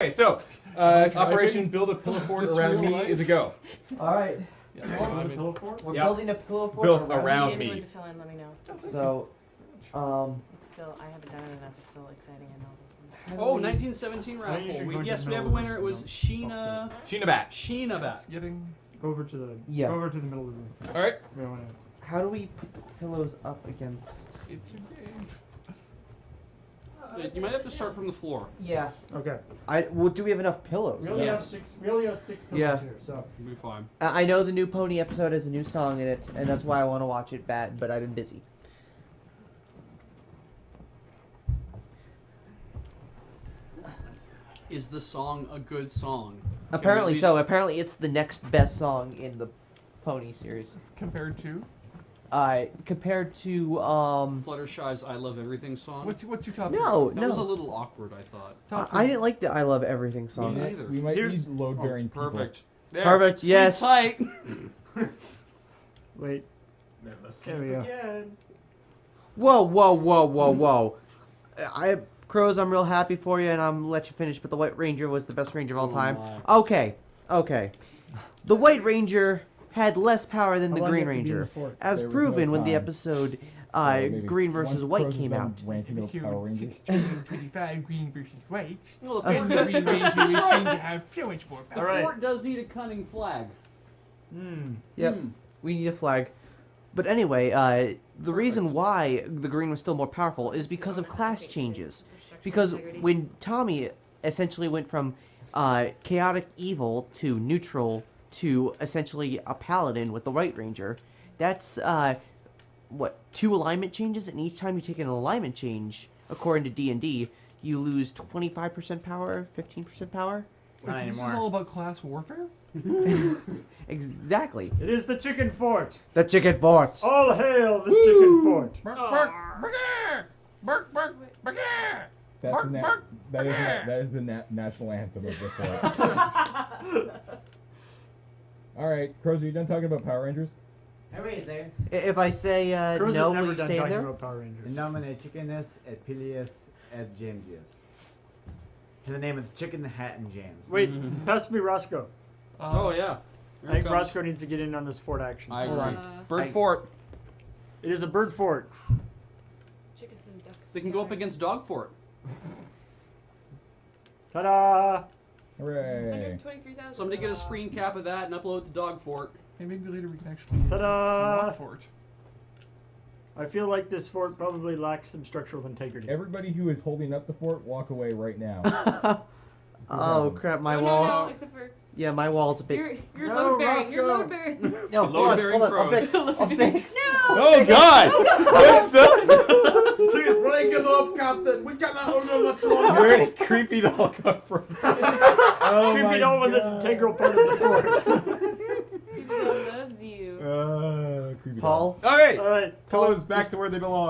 Okay, so Operation Build a Pillow Fort Around Me is a go. All right. Build a pillow fort? We're building a pillow fort Build around me. To fill in, let me know. So, It's still, I haven't done it enough. It's still exciting. I know. Oh, 1917 raffle. Yes, we have a winner. It was Sheena. Sheena Bat. Sheena Bat. Getting over to the Yeah. over to the middle of the room. All right. We don't wanna- how do we put the pillows up against? It's a game. You might have to start from the floor. Yeah. Okay. Well, do we have enough pillows? We only have six pillows Yeah. here, so You'll be fine. I know the new Pony episode has a new song in it, and that's why I want to watch it bad, but I've been busy. Is the song a good song? Apparently Can we at so. least- Apparently it's the next best song in the Pony series. compared to Compared to Fluttershy's "I Love Everything" song. what's your top? No, That was a no. little awkward, I thought. I didn't like the "I Love Everything" song. Me neither. We might Here's- need load-bearing people. Perfect. There. Perfect, Sleep yes. tight. Wait. There we go. Whoa, whoa, whoa, whoa, whoa! Crows, I'm real happy for you, and I'm gonna let you finish. But the White Ranger was the best Ranger of all Oh time. my. Okay, okay. The White Ranger had less power than the How long Green do you have to be in the Ranger, fort? as There was proven no when the time. episode Maybe Green versus once White Crows came was out. done ranking those Power Rangers. 25 green versus white. Well, the And the fort, Green Ranger seem to have so much more the power. All right. fort does need a cunning flag. Yep, Hmm. we need a flag. But anyway, the reason why the Green was still more powerful is because of class changes. Because when Tommy essentially went from chaotic evil to neutral to essentially a paladin with the White Ranger, that's what, 2 alignment changes, and each time you take an alignment change, according to D&D, you lose 25% power, 15% power. Wait, so this is all about class warfare? Exactly. It is the chicken fort. The chicken fort. All hail the chicken fort. Bark, bark, bark, bark, bark, bark. That's Bark, the na- bark, that is bark. that is the national anthem of the fort. All right, Crows, are you done talking about Power Rangers? Amazing. If I say Crows no, is will never you done stay in talking there? about Power Rangers. In nomine chickenes et pilius et Jamesius. In the name of the chicken, the hat, and James. Wait, pass me Roscoe. Oh yeah. I think Roscoe needs to get in on this fort action. I Hold agree. on. Bird fort. It is a bird fort. Chickens and ducks. They can go up against dog fort. Ta-da! Hooray! 123,000. Somebody get a screen cap of that and upload to dog fort. Hey, maybe later we can actually Ta-da! some fort. I feel like this fort probably lacks some structural integrity. Everybody who is holding up the fort, walk away right now. Oh crap, my no, wall. No, no, except for Yeah, my wall's a bit. you're No, load bearing. You're Roscoe. load bearing. No, Load-bearing hold on, I'll crows. fix. I'll fix. Oh God! What's up? Please break it up, Captain. We cannot hold on much longer. Where did Creepy Doll come from? Oh Creepy my Doll was an God. integral part of the fort. People loves you. Creepy doll. Paul. Okay, All right, pillows back to where they belong.